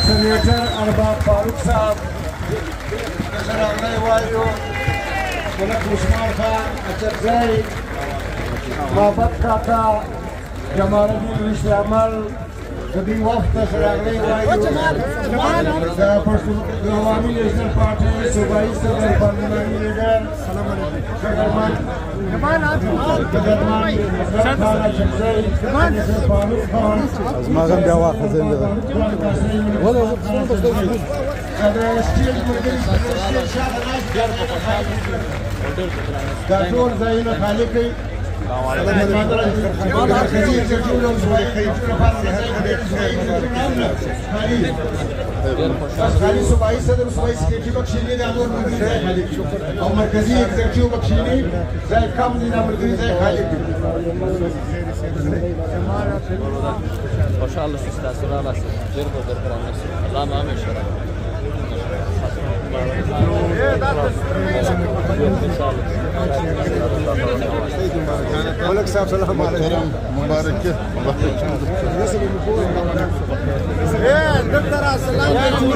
سنیټر ارباب فاروق صاحب راغلی وایو ملک عثمان خان اچرزی محبت کاکا جمال الدین رشد عمل د دې وخت څخه راغلی وایو د عوامي نیشنل پارټۍ صوبایي صدر پارلماني لیډر ډګرمن خان اچرزی فاروق خان زماغم بیا واخځم ده ولا سټیج ملګري دا ټول ځایونه خالي کړي خالي صوبایي صدر صوبایي سکرټري بخښلي د امور ملګري ځای خالي کړي او مرکزي اګزیکټیو بخښلي ځای کم دي د ملګري ځای خالي کړي خوشحاله شو ستاسو راغلاست ژر به درته رانیسو الله مو همیشه ملک صاحب سلام علیکم مبارک دکتر السلام علیکم